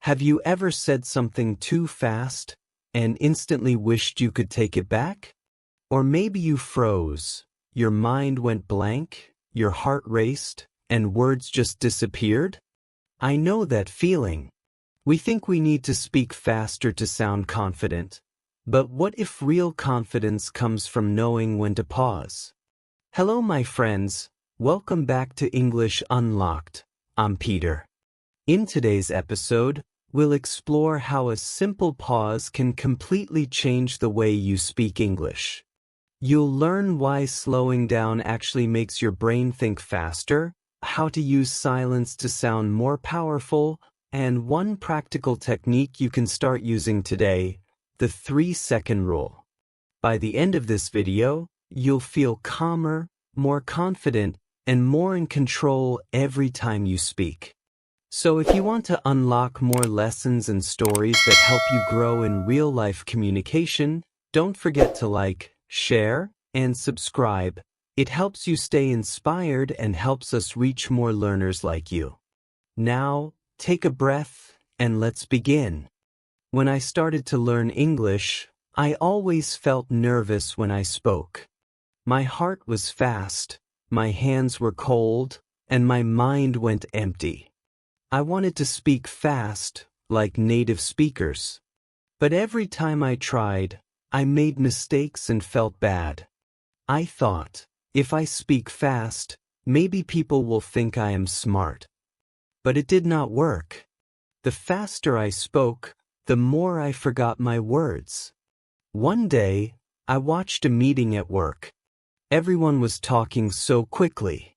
Have you ever said something too fast and instantly wished you could take it back? Or maybe you froze, your mind went blank, your heart raced, and words just disappeared? I know that feeling. We think we need to speak faster to sound confident. But what if real confidence comes from knowing when to pause? Hello, my friends. Welcome back to English Unlocked. I'm Peter. In today's episode, we'll explore how a simple pause can completely change the way you speak English. You'll learn why slowing down actually makes your brain think faster, how to use silence to sound more powerful, and one practical technique you can start using today, the 3-second rule. By the end of this video, you'll feel calmer, more confident, and more in control every time you speak. So if you want to unlock more lessons and stories that help you grow in real-life communication, don't forget to like, share, and subscribe. It helps you stay inspired and helps us reach more learners like you. Now, take a breath, and let's begin. When I started to learn English, I always felt nervous when I spoke. My heart was fast, my hands were cold, and my mind went empty. I wanted to speak fast, like native speakers. But every time I tried, I made mistakes and felt bad. I thought, if I speak fast, maybe people will think I am smart. But it did not work. The faster I spoke, the more I forgot my words. One day, I watched a meeting at work. Everyone was talking so quickly.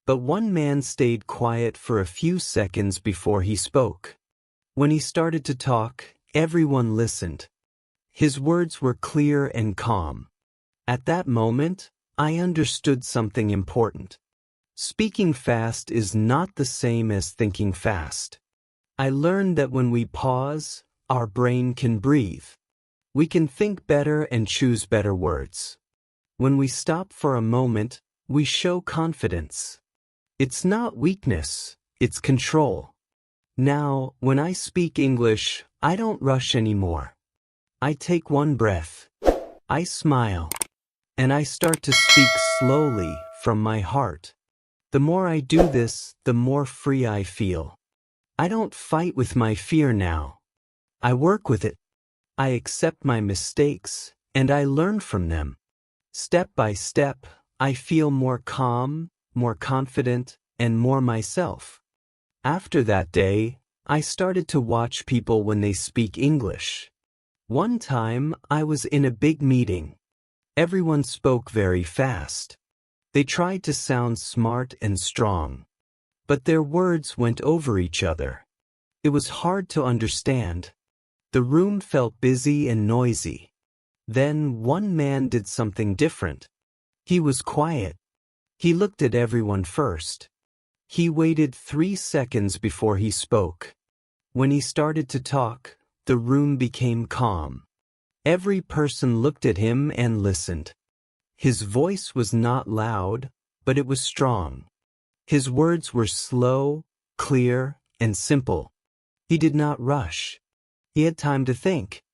But one man stayed quiet for a few seconds before he spoke. When he started to talk, everyone listened. His words were clear and calm. At that moment, I understood something important. Speaking fast is not the same as thinking fast. I learned that when we pause, our brain can breathe. We can think better and choose better words. When we stop for a moment, we show confidence. It's not weakness, it's control. Now, when I speak English, I don't rush anymore. I take one breath. I smile. And I start to speak slowly from my heart. The more I do this, the more free I feel. I don't fight with my fear now. I work with it. I accept my mistakes, and I learn from them. Step by step, I feel more calm, more confident, and more myself. After that day, I started to watch people when they speak English. One time, I was in a big meeting. Everyone spoke very fast. They tried to sound smart and strong. But their words went over each other. It was hard to understand. The room felt busy and noisy. Then one man did something different. He was quiet. He looked at everyone first. He waited 3 seconds before he spoke. When he started to talk, the room became calm. Every person looked at him and listened. His voice was not loud, but it was strong. His words were slow, clear, and simple. He did not rush. He had time to think.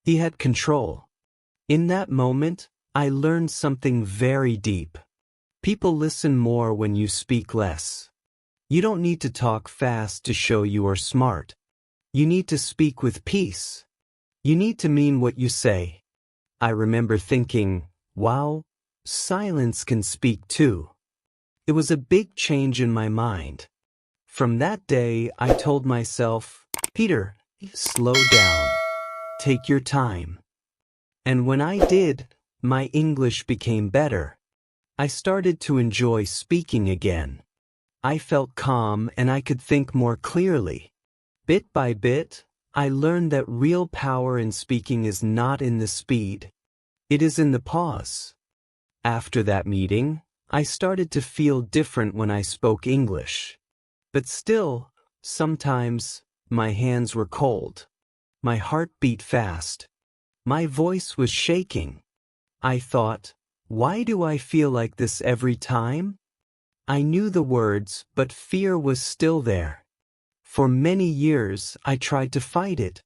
He had control. In that moment, I learned something very deep. People listen more when you speak less. You don't need to talk fast to show you are smart. You need to speak with peace. You need to mean what you say. I remember thinking, wow, silence can speak too. It was a big change in my mind. From that day, I told myself, Peter, slow down. Take your time. And when I did, my English became better. I started to enjoy speaking again. I felt calm and I could think more clearly. Bit by bit, I learned that real power in speaking is not in the speed. It is in the pause. After that meeting, I started to feel different when I spoke English. But still, sometimes, my hands were cold. My heart beat fast. My voice was shaking. I thought, why do I feel like this every time? I knew the words, but fear was still there. For many years, I tried to fight it.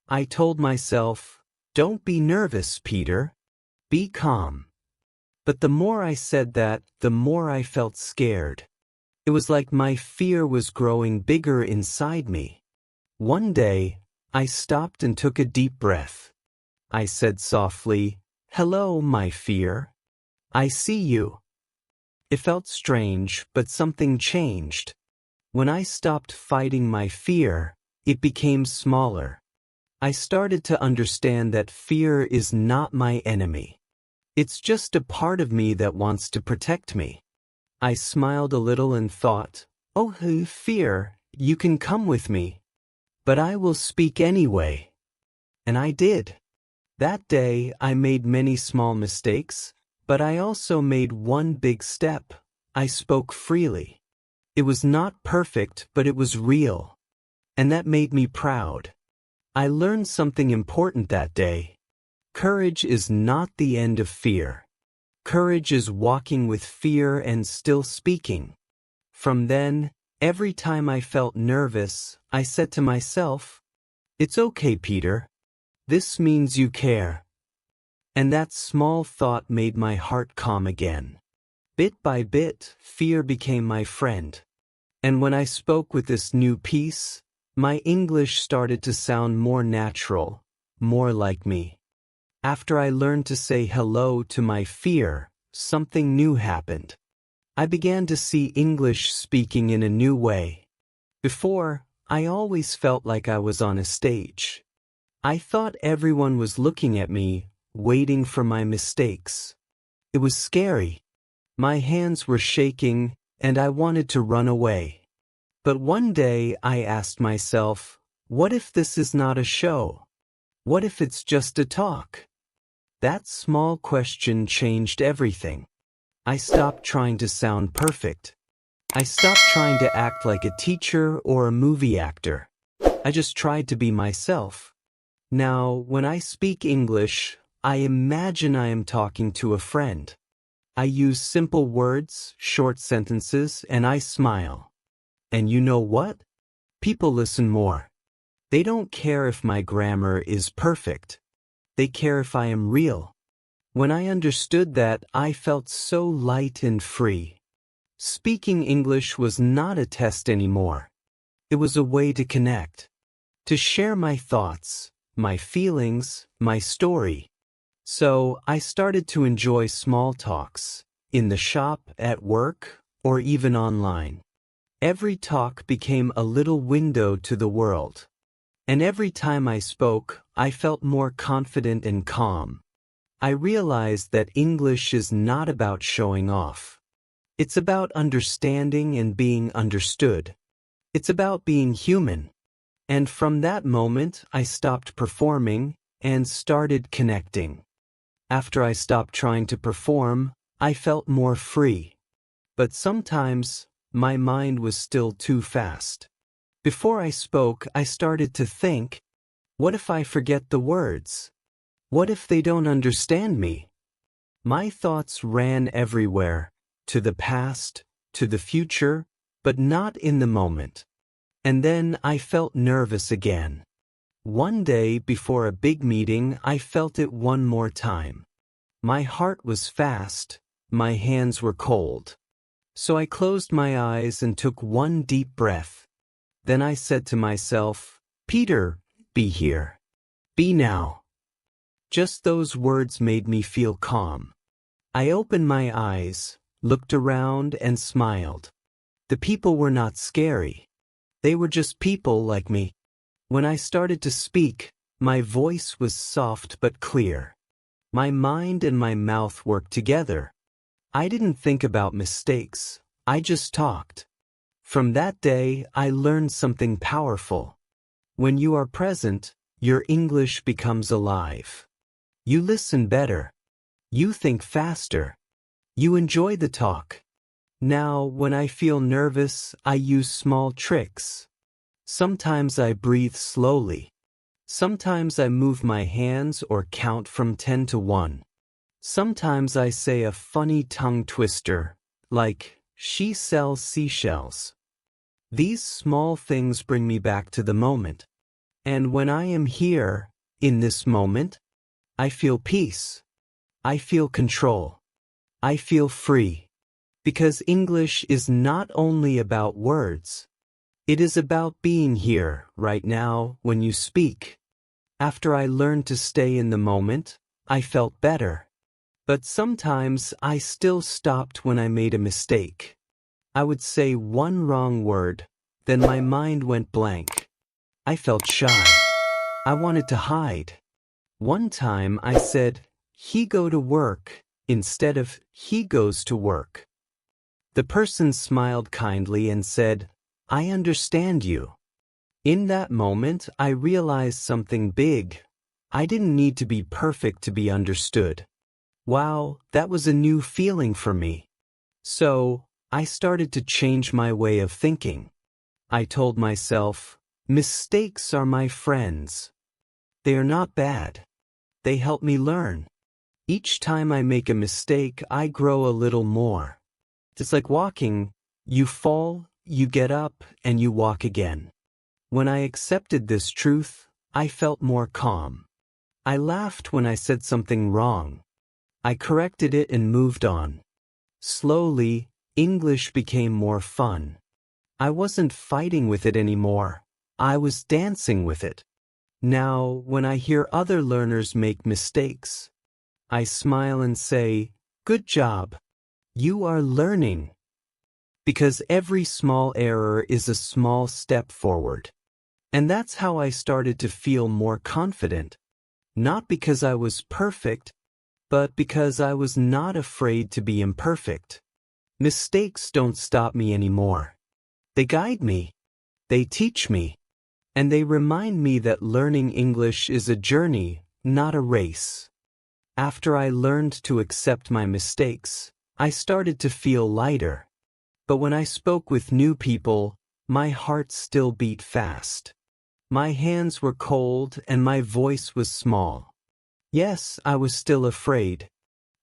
I told myself, "Don't be nervous, Peter. Be calm." But the more I said that, the more I felt scared. It was like my fear was growing bigger inside me. One day, I stopped and took a deep breath. I said softly, "Hello, my fear. I see you." It felt strange, but something changed. When I stopped fighting my fear, it became smaller. I started to understand that fear is not my enemy. It's just a part of me that wants to protect me. I smiled a little and thought, "Oh, fear, you can come with me. But I will speak anyway." And I did. That day, I made many small mistakes, but I also made one big step. I spoke freely. It was not perfect, but it was real. And that made me proud. I learned something important that day. Courage is not the end of fear. Courage is walking with fear and still speaking. From then, every time I felt nervous, I said to myself, "It's okay, Peter. This means you care." And that small thought made my heart calm again. Bit by bit, fear became my friend. And when I spoke with this new peace, my English started to sound more natural, more like me. After I learned to say hello to my fear, something new happened. I began to see English speaking in a new way. Before, I always felt like I was on a stage. I thought everyone was looking at me, waiting for my mistakes. It was scary. My hands were shaking, and I wanted to run away. But one day I asked myself, what if this is not a show? What if it's just a talk? That small question changed everything. I stopped trying to sound perfect. I stopped trying to act like a teacher or a movie actor. I just tried to be myself. Now, when I speak English, I imagine I am talking to a friend. I use simple words, short sentences, and I smile. And you know what? People listen more. They don't care if my grammar is perfect. They care if I am real. When I understood that, I felt so light and free. Speaking English was not a test anymore. It was a way to connect, to share my thoughts, my feelings, my story. So I started to enjoy small talks, in the shop, at work, or even online. Every talk became a little window to the world. And every time I spoke, I felt more confident and calm. I realized that English is not about showing off. It's about understanding and being understood. It's about being human. And from that moment, I stopped performing and started connecting. After I stopped trying to perform, I felt more free. But sometimes, my mind was still too fast. Before I spoke, I started to think, what if I forget the words? What if they don't understand me? My thoughts ran everywhere, to the past, to the future, but not in the moment. And then I felt nervous again. One day before a big meeting, I felt it one more time. My heart was fast, my hands were cold. So I closed my eyes and took one deep breath. Then I said to myself, "Peter, be here. Be now." Just those words made me feel calm. I opened my eyes, looked around, and smiled. The people were not scary. They were just people like me. When I started to speak, my voice was soft but clear. My mind and my mouth worked together. I didn't think about mistakes. I just talked. From that day, I learned something powerful. When you are present, your English becomes alive. You listen better. You think faster. You enjoy the talk. Now, when I feel nervous, I use small tricks. Sometimes I breathe slowly. Sometimes I move my hands or count from 10 to 1. Sometimes I say a funny tongue twister, like, "She sells seashells." These small things bring me back to the moment. And when I am here, in this moment, I feel peace. I feel control. I feel free. Because English is not only about words. It is about being here, right now, when you speak. After I learned to stay in the moment, I felt better. But sometimes I still stopped when I made a mistake. I would say one wrong word, then my mind went blank. I felt shy. I wanted to hide. One time I said, "He go to work," instead of "he goes to work." The person smiled kindly and said, "I understand you." In that moment, I realized something big. I didn't need to be perfect to be understood. Wow, that was a new feeling for me. So, I started to change my way of thinking. I told myself, mistakes are my friends. They are not bad. They help me learn. Each time I make a mistake, I grow a little more. It's like walking. You fall, you get up, and you walk again. When I accepted this truth, I felt more calm. I laughed when I said something wrong. I corrected it and moved on. Slowly, English became more fun. I wasn't fighting with it anymore. I was dancing with it. Now, when I hear other learners make mistakes, I smile and say, "Good job. You are learning." Because every small error is a small step forward. And that's how I started to feel more confident. Not because I was perfect, but because I was not afraid to be imperfect. Mistakes don't stop me anymore. They guide me. They teach me. And they remind me that learning English is a journey, not a race. After I learned to accept my mistakes, I started to feel lighter. But when I spoke with new people, my heart still beat fast. My hands were cold and my voice was small. Yes, I was still afraid.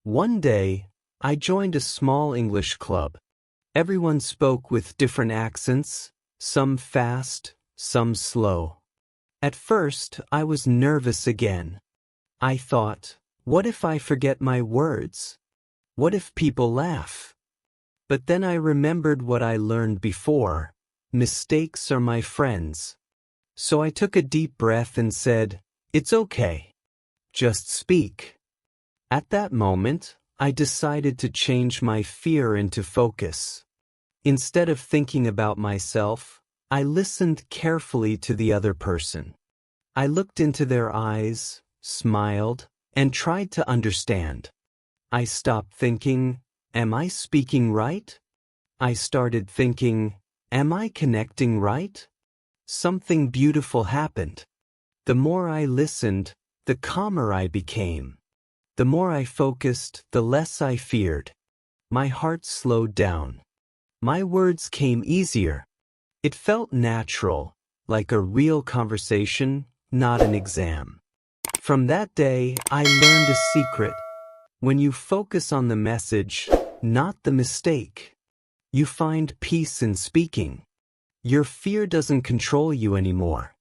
One day, I joined a small English club. Everyone spoke with different accents, some fast, some slow. At first, I was nervous again. I thought, what if I forget my words? What if people laugh? But then I remembered what I learned before. Mistakes are my friends. So I took a deep breath and said, "It's okay. Just speak." At that moment, I decided to change my fear into focus. Instead of thinking about myself, I listened carefully to the other person. I looked into their eyes, smiled, and tried to understand. I stopped thinking, "Am I speaking right?" I started thinking, "Am I connecting right?" Something beautiful happened. The more I listened, the calmer I became. The more I focused, the less I feared. My heart slowed down. My words came easier. It felt natural, like a real conversation, not an exam. From that day, I learned a secret. When you focus on the message, not the mistake, you find peace in speaking. Your fear doesn't control you anymore.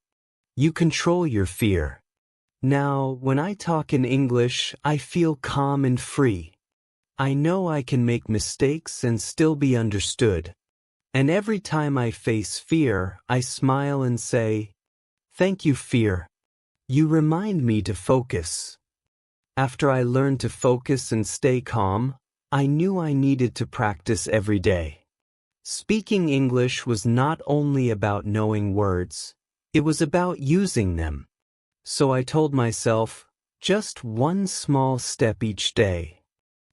You control your fear. Now, when I talk in English, I feel calm and free. I know I can make mistakes and still be understood. And every time I face fear, I smile and say, "Thank you, fear. You remind me to focus." After I learned to focus and stay calm, I knew I needed to practice every day. Speaking English was not only about knowing words, it was about using them. So I told myself, just one small step each day.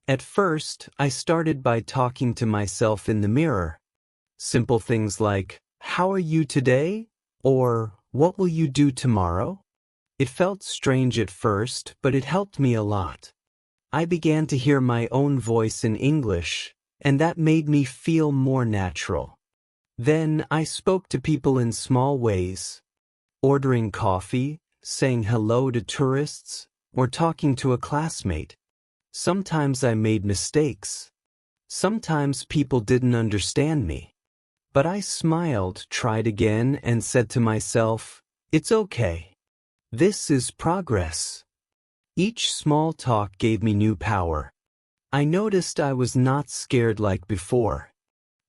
At first, I started by talking to myself in the mirror. Simple things like, "How are you today?" or "What will you do tomorrow?" It felt strange at first, but it helped me a lot. I began to hear my own voice in English, and that made me feel more natural. Then I spoke to people in small ways, ordering coffee, saying hello to tourists, or talking to a classmate. Sometimes I made mistakes. Sometimes people didn't understand me. But I smiled, tried again, and said to myself, it's okay. This is progress. Each small talk gave me new power. I noticed I was not scared like before.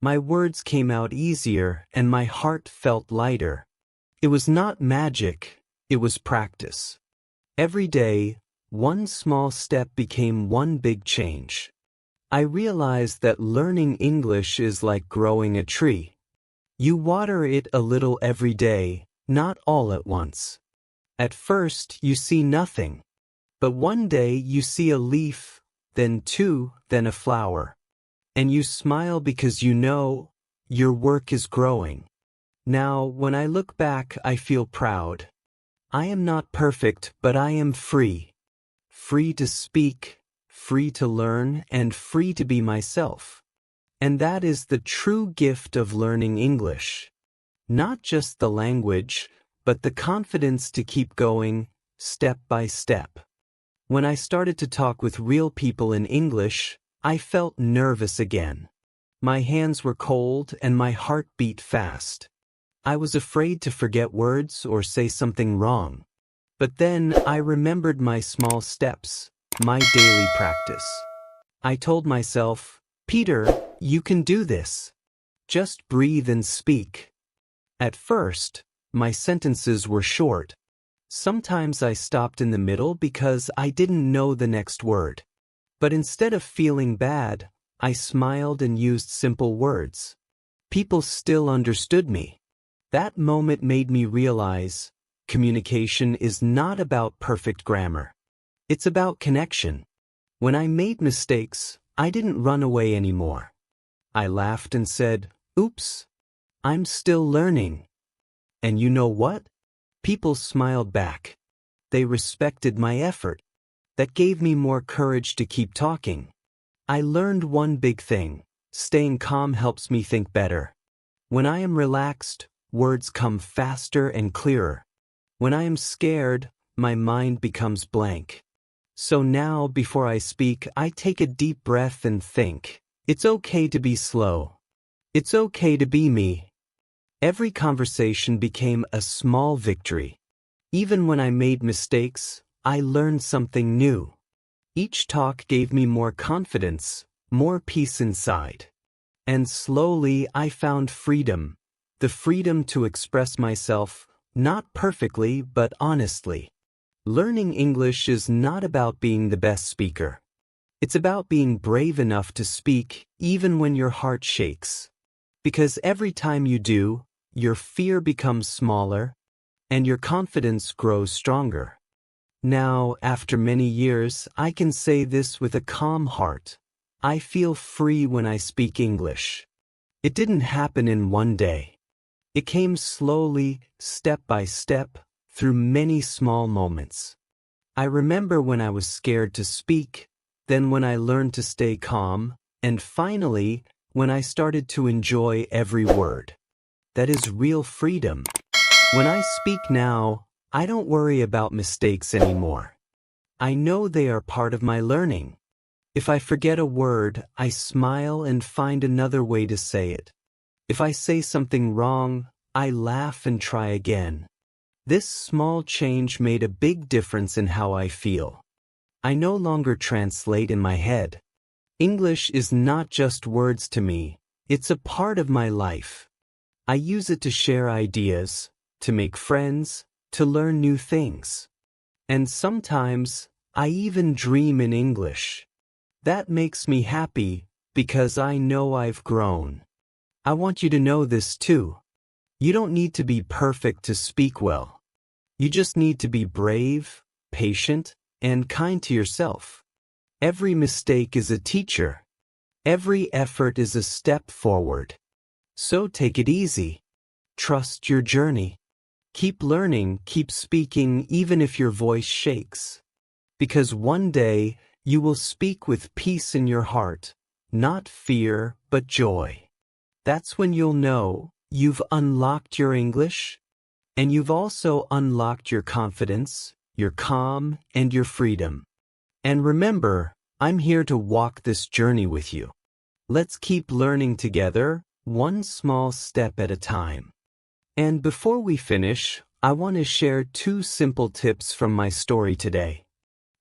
My words came out easier and my heart felt lighter. It was not magic, it was practice. Every day, one small step became one big change. I realized that learning English is like growing a tree. You water it a little every day, not all at once. At first, you see nothing. But one day you see a leaf, then two, then a flower. And you smile because you know your work is growing. Now, when I look back, I feel proud. I am not perfect, but I am free. Free to speak, free to learn, and free to be myself. And that is the true gift of learning English. Not just the language, but the confidence to keep going, step by step. When I started to talk with real people in English, I felt nervous again. My hands were cold and my heart beat fast. I was afraid to forget words or say something wrong. But then I remembered my small steps, my daily practice. I told myself, Peter, you can do this. Just breathe and speak. At first, my sentences were short. Sometimes I stopped in the middle because I didn't know the next word. But instead of feeling bad, I smiled and used simple words. People still understood me. That moment made me realize communication is not about perfect grammar. It's about connection. When I made mistakes, I didn't run away anymore. I laughed and said, oops, I'm still learning. And you know what? People smiled back. They respected my effort. That gave me more courage to keep talking. I learned one big thing. Staying calm helps me think better. When I am relaxed, words come faster and clearer. When I am scared, my mind becomes blank. So now, before I speak, I take a deep breath and think. It's okay to be slow. It's okay to be me. Every conversation became a small victory. Even when I made mistakes, I learned something new. Each talk gave me more confidence, more peace inside. And slowly I found freedom. The freedom to express myself, not perfectly but honestly. Learning English is not about being the best speaker. It's about being brave enough to speak even when your heart shakes. Because every time you do, your fear becomes smaller and your confidence grows stronger. Now, after many years, I can say this with a calm heart. I feel free when I speak English. It didn't happen in one day. It came slowly, step by step, through many small moments. I remember when I was scared to speak, then when I learned to stay calm, and finally, when I started to enjoy every word. That is real freedom. When I speak now, I don't worry about mistakes anymore. I know they are part of my learning. If I forget a word, I smile and find another way to say it. If I say something wrong, I laugh and try again. This small change made a big difference in how I feel. I no longer translate in my head. English is not just words to me, it's a part of my life. I use it to share ideas, to make friends, to learn new things. And sometimes, I even dream in English. That makes me happy because I know I've grown. I want you to know this too. You don't need to be perfect to speak well. You just need to be brave, patient, and kind to yourself. Every mistake is a teacher. Every effort is a step forward. So take it easy. Trust your journey. Keep learning, keep speaking even if your voice shakes. Because one day, you will speak with peace in your heart, not fear, but joy. That's when you'll know you've unlocked your English, and you've also unlocked your confidence, your calm, and your freedom. And remember, I'm here to walk this journey with you. Let's keep learning together, one small step at a time. And before we finish, I want to share 2 simple tips from my story today.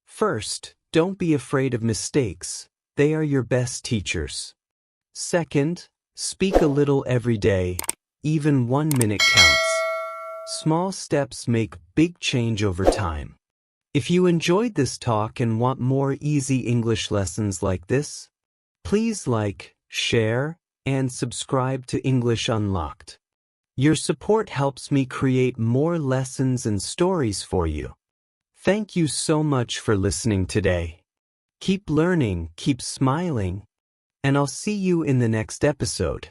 First, don't be afraid of mistakes. They are your best teachers. Second, speak a little every day. Even 1 minute counts. Small steps make big change over time. If you enjoyed this talk and want more easy English lessons like this, please like, share, and subscribe to English Unlocked. Your support helps me create more lessons and stories for you. Thank you so much for listening today. Keep learning, keep smiling, and I'll see you in the next episode.